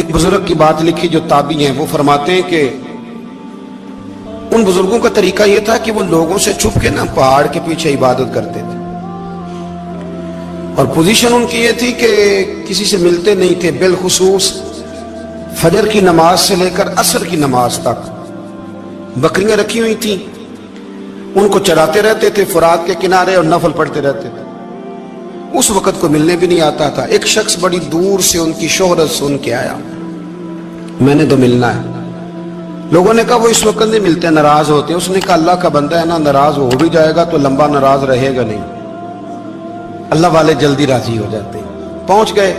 ایک بزرگ کی بات لکھی جو تابعی ہیں، وہ فرماتے ہیں کہ ان بزرگوں کا طریقہ یہ تھا کہ وہ لوگوں سے چھپ کے پہاڑ کے پیچھے عبادت کرتے تھے، اور پوزیشن ان کی یہ تھی کہ کسی سے ملتے نہیں تھے، بالخصوص فجر کی نماز سے لے کر عصر کی نماز تک بکریاں رکھی ہوئی تھیں، ان کو چراتے رہتے تھے فرات کے کنارے اور نفل پڑھتے رہتے تھے۔ اس وقت کو ملنے بھی نہیں آتا تھا۔ ایک شخص بڑی دور سے ان کی شہرت سن کے آیا، میں نے تو ملنا ہے۔ لوگوں نے کہا وہ اس وقت نہیں ملتے، ناراض ہوتے ہیں۔ اس نے کہا اللہ کا بندہ ہے نا، ناراض ہو بھی جائے گا تو لمبا ناراض رہے گا نہیں، اللہ والے جلدی راضی ہو جاتے ہیں۔ پہنچ گئے۔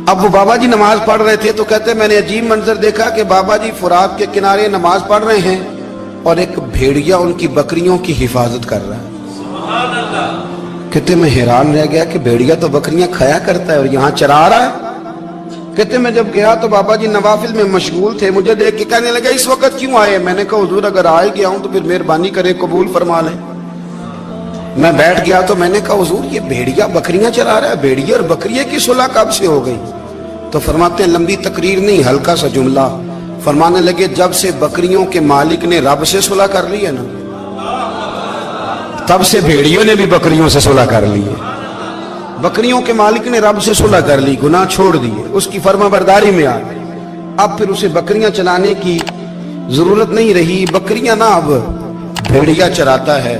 اب وہ بابا جی نماز پڑھ رہے تھے تو کہتے میں نے عجیب منظر دیکھا کہ بابا جی فرات کے کنارے نماز پڑھ رہے ہیں اور ایک بھیڑیا ان کی بکریوں کی حفاظت کر رہا ہے۔ کہتے میں حیران رہ گیا کہ بھیڑیا تو بکریاں کھایا کرتا ہے اور یہاں چرا رہا ہے۔ کہتے میں جب گیا تو بابا جی نوافل میں مشغول تھے، مجھے دیکھ کے کہنے لگا اس وقت کیوں آئے؟ میں نے کہا حضور اگر آئے گیا ہوں تو پھر مہربانی کرے قبول فرما لیں۔ میں بیٹھ گیا تو میں نے کہا حضور یہ بھیڑیا بکریاں چرا رہا ہے، بھیڑیا اور بکریے کی صلح کب سے ہو گئی؟ تو فرماتے ہیں لمبی تقریر نہیں، ہلکا سا جملہ۔ فرمانے لگے جب سے بکریوں کے مالک نے رب سے صلح کر لی ہے نا، تب سے بھیڑیوں نے بھی بکریوں سے صلح کر لی ہے۔ بکریوں کے مالک نے رب سے صلح کر لی، گناہ چھوڑ دیے، اس کی فرما برداری میں آ گئے۔ اب پھر اسے بکریاں چلانے کی ضرورت نہیں رہی، بکریاں نہ اب بھیڑیا چراتا ہے۔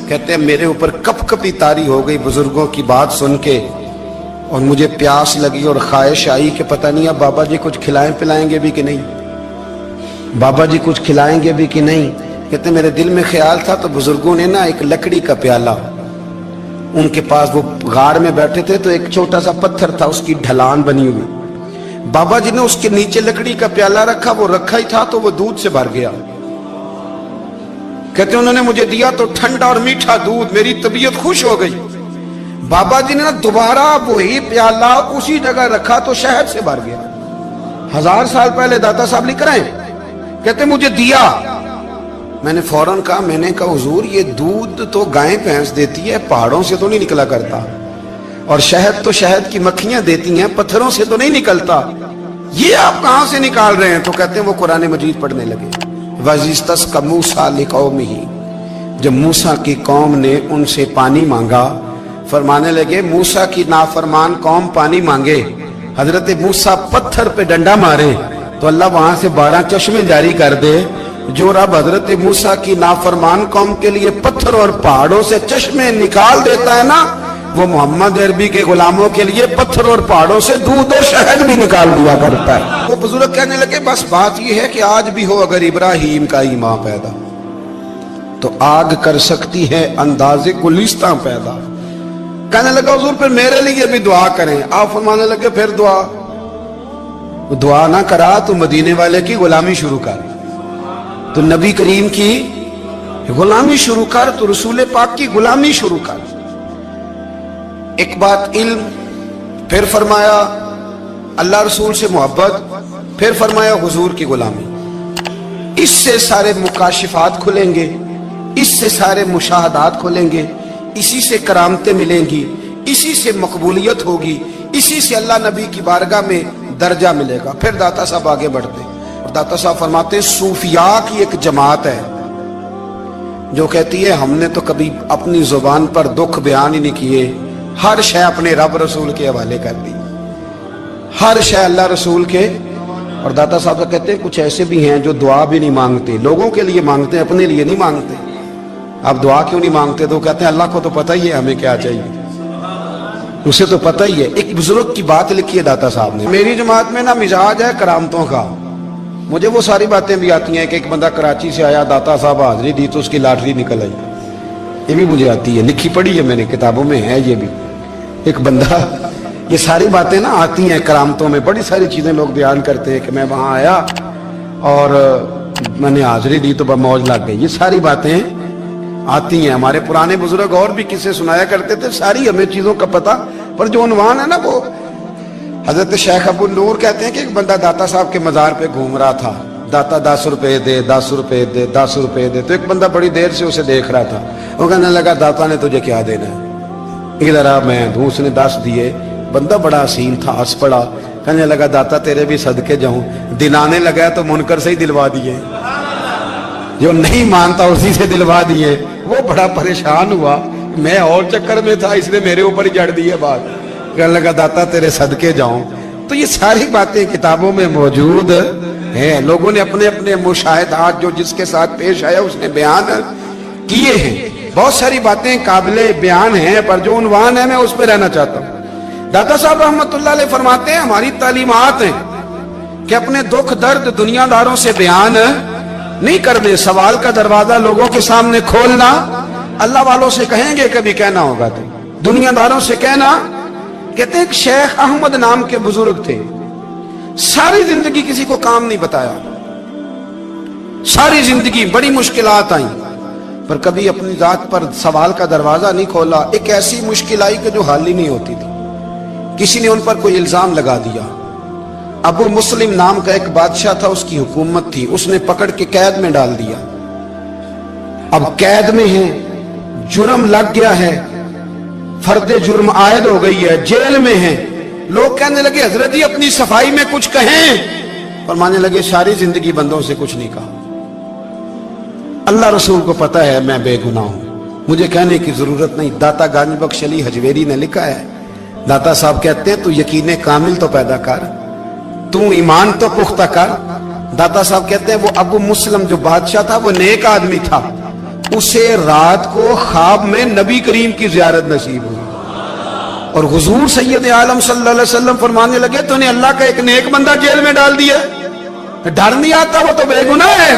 کہتے ہیں میرے اوپر کپ کپی طاری ہو گئی بزرگوں کی بات سن کے، اور مجھے پیاس لگی اور خواہش آئی کہ پتہ نہیں اب بابا جی کچھ کھلائیں پلائیں گے بھی کہ نہیں، بابا جی کچھ کھلائیں گے بھی کہ نہیں۔ کہتے میرے دل میں خیال تھا تو بزرگوں نے نا ایک لکڑی کا پیالہ، ان کے پاس وہ غار میں بیٹھے تھے تو ایک چھوٹا سا پتھر تھا، اس کی ڈھلان بنی ہوئی، بابا جی نے اس کے نیچے لکڑی کا پیالہ رکھا، وہ رکھا ہی تھا تو وہ دودھ سے بھر گیا۔ کہتے انہوں نے مجھے دیا تو ٹھنڈا اور میٹھا دودھ، میری طبیعت خوش ہو گئی۔ بابا جی نے دوبارہ وہی پیالہ اسی جگہ رکھا تو شہد سے بھر گیا۔ 1000 سال پہلے داتا صاحب لکھ رہے ہیں، کہتے مجھے دیا۔ میں نے فوراً کہا، میں نے کہا حضور یہ دودھ تو گائیں بھینس دیتی ہے، پہاڑوں سے تو نہیں نکلا کرتا، اور شہد تو شہد کی مکھیاں دیتی ہیں، پتھروں سے تو نہیں نکلتا، یہ آپ کہاں سے نکال رہے ہیں؟ تو کہتے ہیں وہ قرآن مجید پڑھنے لگے۔ وَإِذِ اسْتَسْقَىٰ مُوسَىٰ لِقَوْمِهِ، جب موسیٰ کی قوم نے ان سے پانی مانگا، فرمانے لگے موسیٰ کی نافرمان قوم پانی مانگے، حضرت موسیٰ پتھر پہ ڈنڈا مارے تو اللہ وہاں سے 12 چشمے جاری کر دے۔ جو رب حضرت موسیٰ کی نافرمان قوم کے لیے پتھر اور پہاڑوں سے چشمے نکال دیتا ہے نا، وہ محمد عربی کے غلاموں کے لیے پتھر اور پہاڑوں سے دودھ اور شہد بھی نکال دیا کرتا ہے۔ وہ بزرگ کہنے لگے بس بات یہ ہے کہ آج بھی ہو اگر ابراہیم کا ایمان پیدا تو آگ کر سکتی ہے انداز گلستاں پیدا۔ کہنے لگا حضور پھر میرے لیے بھی دعا کریں۔ آپ فرمانے لگے پھر دعا نہ کرا تو مدینے والے کی غلامی شروع کر، تو نبی کریم کی غلامی شروع کر، تو رسول پاک کی غلامی شروع کر۔ ایک بات علم، پھر فرمایا اللہ رسول سے محبت، پھر فرمایا حضور کی غلامی۔ اس سے سارے مکاشفات کھلیں گے، اس سے سارے مشاہدات کھلیں گے، اسی سے کرامتیں ملیں گی، اسی سے مقبولیت ہوگی، اسی سے اللہ نبی کی بارگاہ میں درجہ ملے گا۔ پھر داتا صاحب آگے بڑھتے اور داتا صاحب فرماتے ہیں صوفیاء کی ایک جماعت ہے جو کہتی ہے ہم نے تو کبھی اپنی زبان پر دکھ بیان ہی نہیں کیے، ہر شے اپنے رب رسول کے حوالے کر دی، ہر شے اللہ رسول کے۔ اور داتا صاحب کہتے ہیں کچھ ایسے بھی ہیں جو دعا بھی نہیں مانگتے، لوگوں کے لیے مانگتے ہیں، اپنے لیے نہیں مانگتے۔ آپ دعا کیوں نہیں مانگتے؟ تو کہتے ہیں اللہ کو تو پتہ ہی ہے ہمیں کیا چاہیے، اسے تو پتہ ہی ہے۔ ایک بزرگ کی بات لکھی ہے داتا صاحب نے، میری جماعت میں نا مزاج ہے کرامتوں کا، مجھے وہ ساری باتیں بھی آتی ہیں کہ ایک بندہ کراچی سے آیا، داتا صاحب حاضری دی تو اس کی لاٹری نکل آئی، یہ بھی مجھے آتی ہے، لکھی پڑھی ہے میں نے، کتابوں میں ہے یہ بھی۔ ایک بندہ، یہ ساری باتیں نا آتی ہیں کرامتوں میں، بڑی ساری چیزیں لوگ بیان کرتے ہیں کہ میں وہاں آیا اور میں نے حاضری دی تو موج لگ گئی، یہ ساری باتیں آتی ہیں۔ ہمارے پرانے بزرگ اور بھی قصے سنایا کرتے تھے، ساری ہمیں چیزوں کا پتہ، پر جو عنوان ہے نا وہ حضرت شیخ ابو نور کہتے ہیں کہ ایک بندہ داتا صاحب کے مزار پہ گھوم رہا تھا، داتا 10 روپے دے، 10 روپے دے، 10 روپے دے، تو ایک بندہ بڑی دیر سے اسے دیکھ رہا تھا، وہ کہنے لگا داتا نے تجھے کیا دینا ہے، ادھر آ میں دوں۔ اس نے 10 دیے، بندہ بڑا حسین تھا، ہنس پڑا، कहने लगा दाता तेरे भी सदके जाऊं, दिन आने लगा तो मुनकर से ही दिलवा दिए, जो नहीं मानता उसी से दिलवा दिए। वो बड़ा परेशान हुआ, मैं और चक्कर में था, इसने मेरे ऊपर ही जड़ दी है बात। कहने लगा दाता तेरे सदके जाऊं। तो ये सारी बातें किताबों में मौजूद है, लोगों ने अपने अपने मुशाहिदात जो जिसके साथ पेश आया उसने बयान किए हैं। बहुत सारी बातें काबिले बयान हैं, पर जो उन्वान है मैं उस पर रहना चाहता हूं। दाता साहब रहमतुल्लाह अलैह फरमाते हैं हमारी तालीमात हैं कि अपने दुख दर्द दुनियादारों से बयान नहीं करने, सवाल का दरवाजा लोगों के सामने खोलना। अल्लाह वालों से कहेंगे कभी कहना होगा तो, दुनियादारों से कहना। कहते हैं शेख अहमद नाम के बुजुर्ग थे, सारी जिंदगी किसी को काम नहीं बताया, सारी जिंदगी बड़ी मुश्किलात आई, पर कभी अपनी जात पर सवाल का दरवाजा नहीं खोला। एक ऐसी मुश्किल आई कि जो हल ही नहीं होती थी। किसी ने उन पर कोई इल्जाम लगा दिया। अबू मुस्लिम नाम का एक बादशाह था, उसकी हुकूमत थी, उसने पकड़ के कैद में डाल दिया। अब कैद में है, जुर्म लग गया है, फर्दे जुर्म आयद हो गई है, जेल में है। लोग कहने लगे हजरत जी अपनी सफाई में कुछ कहें, और मानने लगे सारी जिंदगी बंदों से कुछ नहीं कहा, अल्लाह रसूल को पता है मैं बेगुनाह हूं, मुझे कहने की जरूरत नहीं। दाता गानी बख्श अली हजवेरी ने लिखा है, दाता साहब कहते हैं तू यकीन कामिल तो पैदा कर, तू ईमान तो पुख्ता कर। दाता साहब कहते हैं वो अबू मुस्लिम जो बादशाह था वो नेक आदमी था, उसे रात को ख्वाब में नबी करीम की जियारत नसीब हुई, और हुजूर सैयद आलम सल्लल्लाहु अलैहि वसल्लम फरमाने लगे तूने अल्लाह का एक नेक बंदा जेल में डाल दिया, डर नहीं आता, वो तो बेगुनाह है।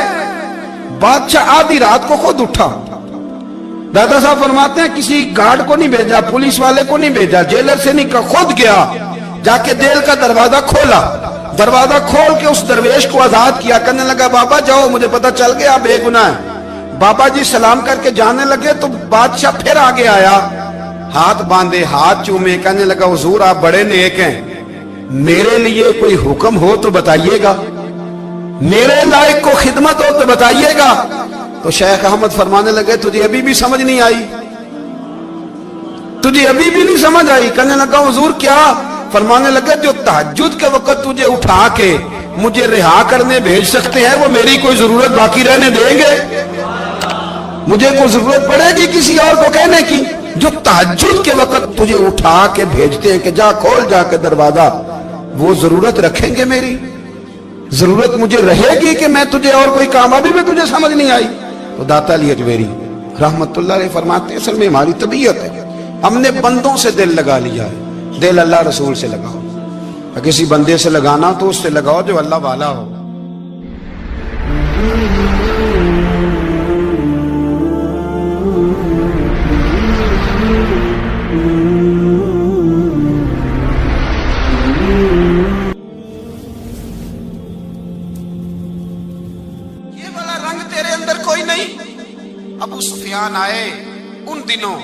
बादशाह आधी रात को खुद उठा। दादा साहब फरमाते हैं किसी गार्ड को नहीं भेजा, पुलिस वाले को नहीं भेजा, जेलर से नहीं, खुद गया, जाके जेल का दरवाजा खोला, दरवाजा खोल के उस दरवेश को आजाद किया। कहने लगा बाबा जाओ, मुझे पता चल गया बेगुनाह है। बाबा जी सलाम करके जाने लगे तो बादशाह फिर आगे आया, हाथ बांधे, हाथ चूमे, कहने लगा हुजूर आप बड़े नेक हैं, मेरे लिए कोई हुक्म हो तो बताइएगा, मेरे लायक को खिदमत हो तो बताइएगा। तो शेख अहमद फरमाने लगे तुझे अभी भी समझ नहीं आई, तुझे अभी भी नहीं समझ आई। कहने लगा हुजूर क्या? फरमाने लगे जो तहज्जुद के वक्त तुझे उठा के मुझे रिहा करने भेज सकते हैं वो मेरी कोई जरूरत बाकी रहने देंगे? मुझे कोई जरूरत पड़ेगी किसी और को कहने की? जो तहज्जुद के वक्त तुझे उठा के भेजते हैं कि जा खोल जाके दरवाजा, वो जरूरत रखेंगे मेरी? जरूरत मुझे रहेगी कि मैं तुझे और कोई काम, अभी में तुझे समझ नहीं आई? तो दाता अली अजमेरी रहमतुल्लाह अलैह फरमाते हैं असल में हमारी तबीयत है, हमने बंदों से दिल लगा लिया है। दिल अल्लाह रसूल से लगाओ, किसी बंदे से लगाना तो उससे लगाओ जो अल्लाह वाला हो। ये वाला रंग तेरे अंदर कोई नहीं। अबू सुफियान आए उन दिनों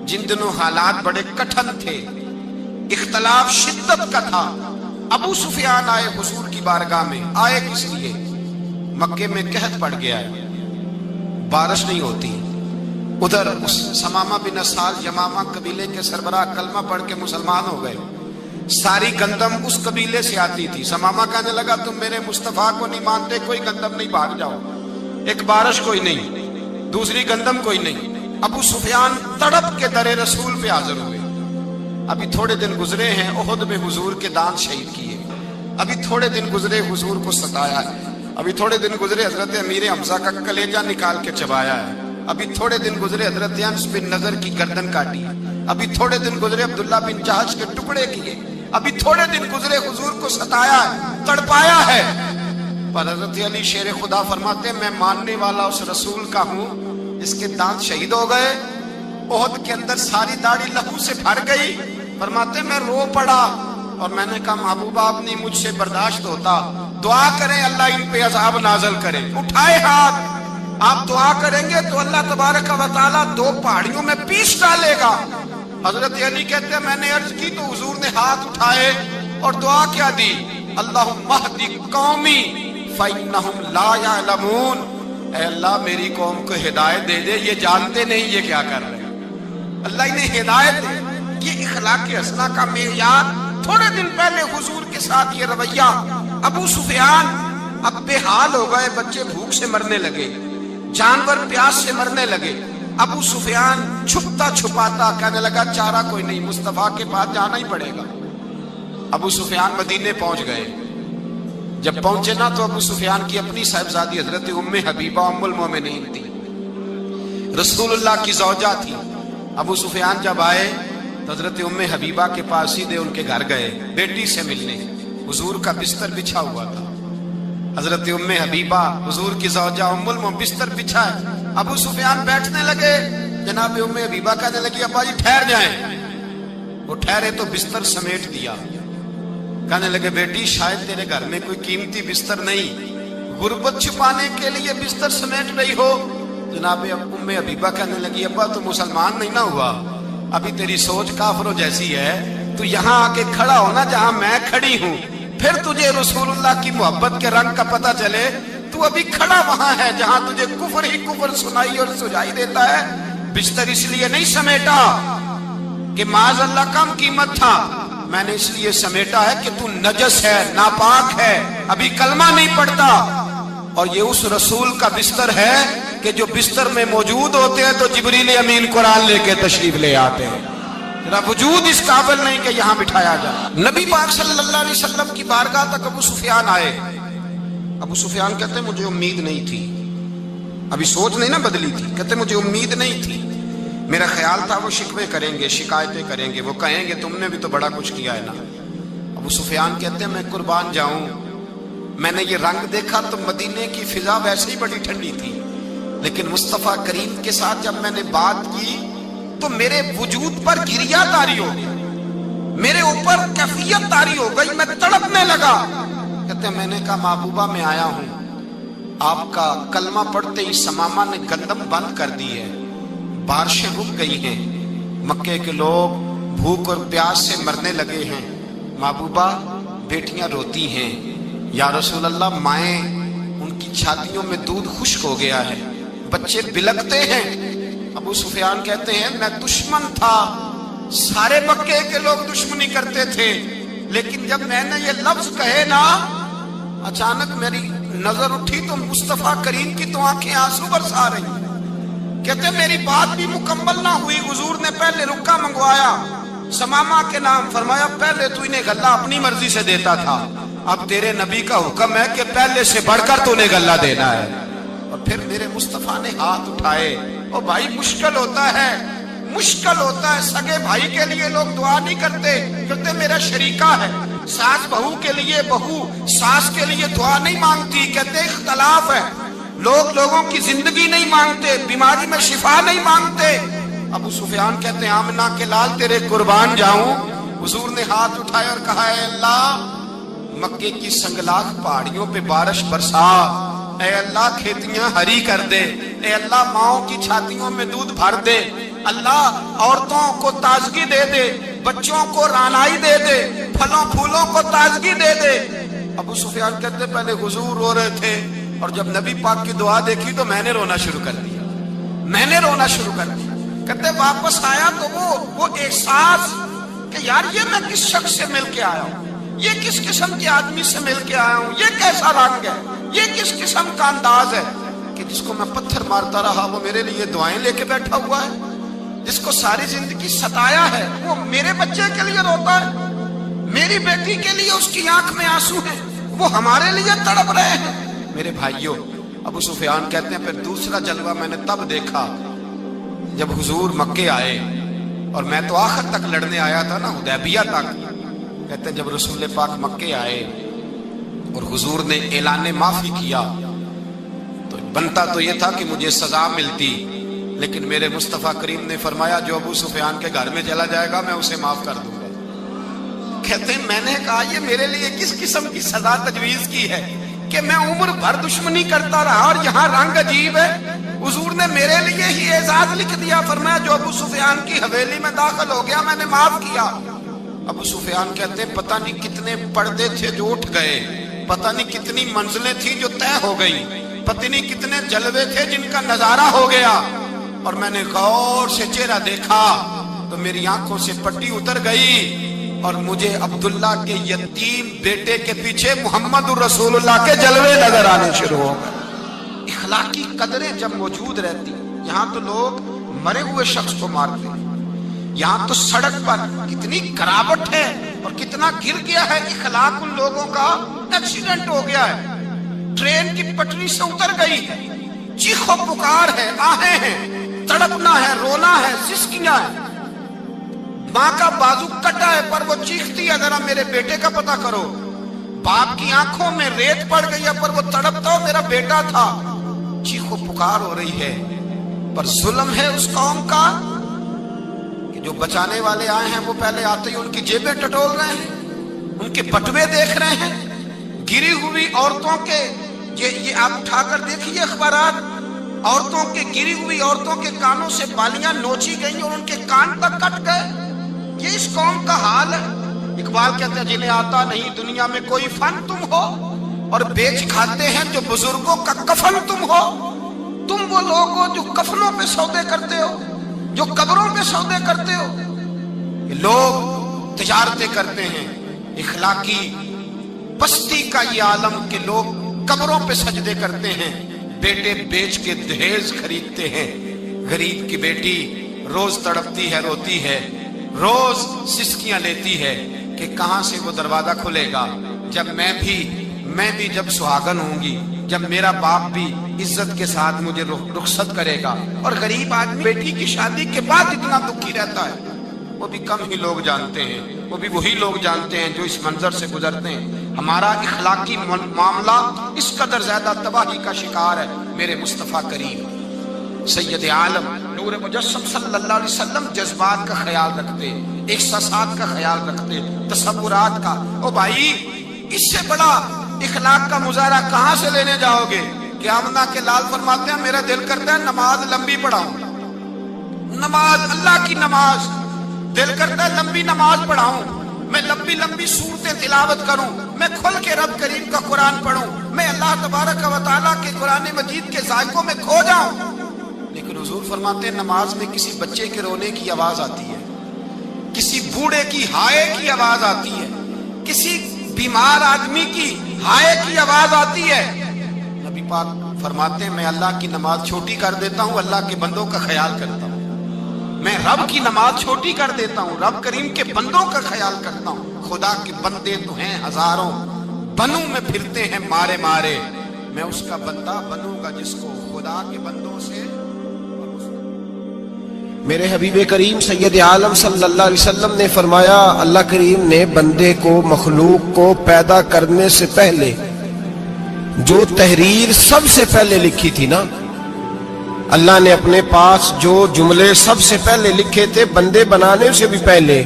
जिन दिनों हालात बड़े कठिन थे, इख्तलाफ शिद्दत का था। अबू सुफियान आए हुजूर की बारगाह में। आए किस लिए? मक्के में कहत पड़ गया है, बारिश नहीं होती। उधर उस समामा बिन असाल यमामा कबीले के सरबराह कलमा पढ़ के मुसलमान हो गए। सारी गंदम उस कबीले से आती थी। समामा कहने लगा तुम मेरे मुस्तफा को नहीं मानते, कोई गंदम नहीं, भाग जाओ। एक बारिश कोई नहीं, दूसरी गंदम कोई नहीं। अबू सुफियान तड़प के दरे रसूल पे हाजिर हुए। अभी थोड़े दिन गुजरे हैं, ओहद में हुजूर के दांत शहीद किए। अभी थोड़े दिन गुजरे हुजूर को सताया है। अभी थोड़े दिन गुजरे हजरत अमीर हमजा का कलेजा निकाल के चबाया है। अभी थोड़े दिन गुजरे हजरत अनस बिन नजर की गर्दन काटी। अभी थोड़े दिन गुजरे अब्दुल्ला बिन जहाज के टुकड़े किए। अभी थोड़े दिन गुजरे हुजूर को सताया है, तड़पाया है। पर हजरत अली शेर खुदा फरमाते मैं मानने वाला उस रसूल का हूं, इसके दांत शहीद हो गए। ओहद के अंदर सारी दाढ़ी लहू से भर गई। फरमाते मैं रो पड़ा और मैंने कहा महबूबा आप नहीं मुझसे बर्दाश्त होता, दुआ करें अल्लाह इन पे अज़ाब नाज़िल करे। उठाए हाथ, आप दुआ करेंगे तो अल्लाह तबारक व तआला दो पहाड़ियों में पीस डालेगा। हजरत अली कहते हैं मैंने अर्ज की तो हुजूर ने हाथ उठाए और दुआ क्या दी, अल्लाहुम्मा हदी कौमी फइन्नहुम ला यअलमून। अल्लाह मेरी कौम को हिदायत दे दे, ये जानते नहीं ये क्या कर रहे हैं। अल्लाह इन्हें हिदायत दे। ये इखलाक हसना का मेयार थोड़े दिन पहले हुजूर के साथ ये रवैया। अबू सुफियान अब बेहाल हो गए, बच्चे भूख से मरने लगे, जानवर प्यास से मरने लगे। अबू सुफियान छुपता छुपाता कहने लगा चारा कोई नहीं, मुस्तफा के पास जाना ही पड़ेगा। अबू सुफियान मदीने पहुंच गए। जब पहुंचे ना तो अबू सुफियान की अपनी साहिबजादी हजरत उम्मे हबीबा उम्मुल मोमिनीन थी, रसूलुल्लाह की ज़ौजा थी। अबू सुफियान जब आए तो हजरत उम्मे हबीबा के पास सीधे उनके घर गए बेटी से मिलने। हुजूर का बिस्तर बिछा हुआ था, हजरत उम्मे हबीबा हुजूर की ज़ौजा उम्मुल मोमिनीन बिस्तर बिछा है। अबू सुफियान बैठने लगे, जनाब उम्मे हबीबा कहने लगी अब्बा जी ठहर जाएं। वो ठहरे तो बिस्तर समेट दिया। कहने लगे बेटी शायद तेरे घर में कोई कीमती बिस्तर नहीं, गुर्बत छुपाने के लिए बिस्तर समेट रही हो। जनाब उम्मे हबीबा कहने लगी अब्बा तू मुसलमान नहीं ना हुआ, अभी तेरी सोच काफिरों जैसी है। तू यहाँ आके खड़ा हो ना जहाँ मैं खड़ी हूँ, फिर तुझे रसूलुल्लाह की मोहब्बत के रंग का पता चले। तू अभी खड़ा वहां है जहां तुझे कुफर ही कुफर सुनाई और सुझाई देता है। बिस्तर इसलिए नहीं समेटा कि माज़ अल्लाह कम कीमत था, मैंने इसलिए समेटा है कि तू नजस है, नापाक है, अभी कलमा नहीं पढ़ता। और ये उस रसूल का बिस्तर है कि जो बिस्तर में मौजूद होते हैं तो जिब्रील अमीन कुरान लेके तशरीफ ले आते हैं। तेरा वजूद इस काबिल नहीं कि यहाँ बिठाया जाए। नबी पाक सल्लल्लाहु अलैहि वसल्लम की बारगाह तक अबू सुफियान आए। अबू सुफियान कहते मुझे उम्मीद नहीं थी, अभी सोच नहीं ना बदली थी। कहते मुझे उम्मीद नहीं थी, मेरा ख्याल था वो शिकवे करेंगे, शिकायतें करेंगे, वो कहेंगे तुमने भी तो बड़ा कुछ किया है ना। अबू सुफियान कहते हैं मैं कुर्बान जाऊं, मैंने ये रंग देखा तो मदीने की फिजा वैसे ही बड़ी ठंडी थी, लेकिन मुस्तफा करीम के साथ जब मैंने बात की तो मेरे वजूद पर गिरिया तारी हो गई, मेरे ऊपर कैफियत तारी हो गई, मैं तड़पने लगा। कहते मैंने कहा महबूबा मैं आया हूं, आपका कलमा पढ़ते ही समामा ने गंदम बंद कर दी है, बारिशें रुक गई हैं, मक्के के लोग भूख और प्यास से मरने लगे हैं, महबूबा बेटियां रोती हैं, या रसूल अल्लाह माएँ उनकी छातियों में दूध खुश्क हो गया है, बच्चे बिलकते हैं। अबू सुफियान कहते हैं मैं दुश्मन था, सारे मक्के के लोग दुश्मनी करते थे, लेकिन जब मैंने ये लफ्ज कहे ना अचानक मेरी नजर उठी तो मुस्तफा करीम की तो आंखें आंसू बरसा रही। कहते मेरी बात भी मुकम्मल ना हुई, हुजूर ने पहले रुक्का मंगवाया, समामा के नाम फरमाया, पहले तू इन्हें गल्ला अपनी मर्जी से देता था, अब तेरे नबी का हुक्म है कि पहले से बढ़कर तूने गल्ला देना है। और फिर मेरे मुस्तफा ने हाथ उठाए। ओ भाई मुश्किल होता है, मुश्किल होता है, सगे भाई के लिए लोग दुआ नहीं करते, कहते मेरा शरीका है, सास बहू के लिए बहू सास के लिए दुआ नहीं मांगती, कहते इख्तलाफ है, लोग लोगों की जिंदगी नहीं मांगते, बीमारी में शिफा नहीं मांगते। अबू सुफियान कहते हैं आमना के लाल तेरे कुर्बान जाऊं। हुजूर ने हाथ उठाए और कहा है अल्लाह मक्के की संगलाख पहाड़ियों पे बारिश बरसा, ऐ अल्लाह खेतियां हरी कर दे, ऐ अल्लाह माओं की छातियों में दूध भर दे, अल्लाह औरतों को ताजगी दे दे, बच्चों को रानाई दे दे, फलों फूलों को ताजगी दे दे। अबू सुफियान कहते पहले हुजूर रो रहे थे और जब नबी पाक की दुआ देखी तो मैंने रोना शुरू कर दिया, मैंने रोना शुरू कर दिया। कहते वापस आया तो वो एहसास कि यार ये मैं किस शख्स से मिल के आया हूँ, ये किस किस्म के आदमी से मिल के आया हूँ, ये कैसा रंग है, ये किस किस्म का अंदाज है कि जिसको मैं पत्थर मारता रहा वो मेरे लिए दुआएं लेके बैठा हुआ है, जिसको सारी जिंदगी सताया है वो मेरे बच्चे के लिए रोता है, मेरी बेटी के लिए उसकी आंख में आंसू है, वो हमारे लिए तड़प रहे हैं। मेरे भाइयों, अबू सुफियान कहते हैं फिर दूसरा जलवा मैंने तब देखा जब हुजूर मक्के आए, और मैं तो आखिर तक लड़ने आया था ना, हुदैबिया तक। कहते हैं जब रसूल पाक मक्के आए और हुजूर ने ऐलान माफी किया तो बनता तो ये था कि मुझे सजा मिलती, लेकिन मेरे मुस्तफा करीम ने फरमाया जो अबू सुफियान के घर में चला जाएगा मैं उसे माफ कर दूंगा। कहते हैं मैंने कहा ये मेरे लिए किस किस्म की सजा तजवीज की है कि मैं उम्र भर दुश्मनी करता रहा और यहाँ रंग अजीब है। हुजूर ने मेरे लिए ही एजाज लिख दिया, फरमाया जो अबू सुफियान की हवेली में दाखिल हो गया मैंने माफ किया। अबू सुफियान कहते हैं पता नहीं कितने पर्दे थे जो उठ गए, पता नहीं कितनी मंजिलें थी जो तय हो गई, पता नहीं कितने जलवे थे जिनका नजारा हो गया। और मैंने गौर से चेहरा देखा तो मेरी आंखों से पट्टी उतर गई اور مجھے عبداللہ کے یتیم بیٹے کے پیچھے محمد رسول اللہ کے جلوے نظر آنے شروع ہو گئے۔ اخلاقی قدریں جب موجود رہتی، یہاں تو لوگ مرے ہوئے شخص کو مارتے ہیں، یہاں تو سڑک پر کتنی گراوٹ ہے اور کتنا گر گیا ہے اخلاق ان لوگوں کا، ایکسیڈنٹ ہو گیا ہے، ٹرین کی پٹری سے اتر گئی ہے، چیخ و پکار ہے، آہیں ہیں، تڑپنا ہے، رونا ہے، سسکیاں ہیں، ماں کا بازو کٹا ہے پر وہ چیختی ہے ذرا میرے بیٹے کا پتہ کرو، باپ کی آنکھوں میں ریت پڑ گئی ہے پر وہ تڑپتا ہو میرا بیٹا تھا، چیخ و پکار ہو رہی ہے۔ پر ظلم ہے اس قوم کا کہ جو بچانے والے آئے ہیں وہ پہلے آتے ہی ان کی جیبیں ٹٹول رہے ہیں، ان کے بٹوے دیکھ رہے ہیں، گری ہوئی عورتوں کے، یہ آپ اٹھا کر دیکھیے اخبارات، عورتوں کے گری ہوئی عورتوں کے کانوں سے بالیاں نوچی گئی اور ان کے کان تک کٹ گئے۔ یہ اس قوم کا حال ہے۔ اقبال کہتے ہیں جنہیں آتا نہیں دنیا میں کوئی فن تم ہو، اور بیچ کھاتے ہیں جو بزرگوں کا کفن تم ہو۔ تم وہ لوگ ہو جو کفنوں پہ سودے کرتے ہو، جو قبروں پہ سودے کرتے ہو۔ لوگ تجارتیں کرتے ہیں، اخلاقی پستی کا یہ عالم کہ لوگ قبروں پہ سجدے کرتے ہیں، بیٹے بیچ کے دہیز خریدتے ہیں۔ غریب کی بیٹی روز تڑپتی ہے، روتی ہے، روز سسکیاں لیتی ہے کہ کہاں سے وہ دروازہ کھلے گا جب میں بھی جب سہاگن ہوں گی، جب میرا باپ بھی عزت کے ساتھ مجھے رخصت کرے گا۔ اور غریب آدمی بیٹی کی شادی کے بعد اتنا دکھی رہتا ہے، وہ بھی کم ہی لوگ جانتے ہیں، وہ بھی وہی لوگ جانتے ہیں جو اس منظر سے گزرتے ہیں۔ ہمارا اخلاقی معاملہ اس قدر زیادہ تباہی کا شکار ہے۔ میرے مصطفیٰ کریم سید عالم نور مجسم صلی اللہ علیہ وسلم جذبات کا خیال رکھتے، احساسات کا خیال رکھتے، تصورات کا۔ او بھائی، اس سے بڑا اخلاق کا مظاہرہ کہاں سے لینے جاؤ گے؟ کہ آمنہ کے لال فرماتے ہیں میرا دل کرتا ہے نماز لمبی پڑھاؤں، نماز اللہ کی نماز، دل کرتا ہے لمبی نماز پڑھاؤں، میں لمبی لمبی سورتیں تلاوت کروں، میں کھل کے رب کریم کا قرآن پڑھوں، میں اللہ تبارک و تعالیٰ کے قرآن مجید کے ذائقوں میں کھو جاؤں۔ لیکن حضور فرماتے ہیں نماز میں کسی بچے کے رونے کی آواز آتی ہے، کسی بوڑھے کی ہائے کی آواز آتی ہے، کسی بیمار آدمی کی ہائے کی آواز آتی ہے۔ نبی پاک فرماتے ہیں میں اللہ کی نماز چھوٹی کر دیتا ہوں، اللہ کے بندوں کا خیال کرتا ہوں۔ میں رب کی نماز چھوٹی کر دیتا ہوں، رب کریم کے بندوں کا خیال کرتا ہوں۔ خدا کے بندے تو ہیں ہزاروں، بنوں میں پھرتے ہیں مارے مارے، میں اس کا بندہ بنوں گا جس کو خدا کے بندوں سے۔ میرے حبیب کریم سید عالم صلی اللہ علیہ وسلم نے فرمایا اللہ کریم نے بندے کو، مخلوق کو پیدا کرنے سے پہلے جو تحریر سب سے پہلے لکھی تھی نا، اللہ نے اپنے پاس جو جملے سب سے پہلے لکھے تھے بندے بنانے سے بھی پہلے،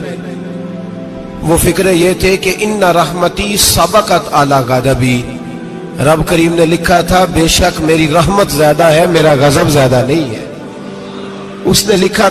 وہ فکر یہ تھے کہ ان رحمتی سبقت اعلی غضبی، رب کریم نے لکھا تھا بے شک میری رحمت زیادہ ہے، میرا غضب زیادہ نہیں ہے۔ اس نے لکھا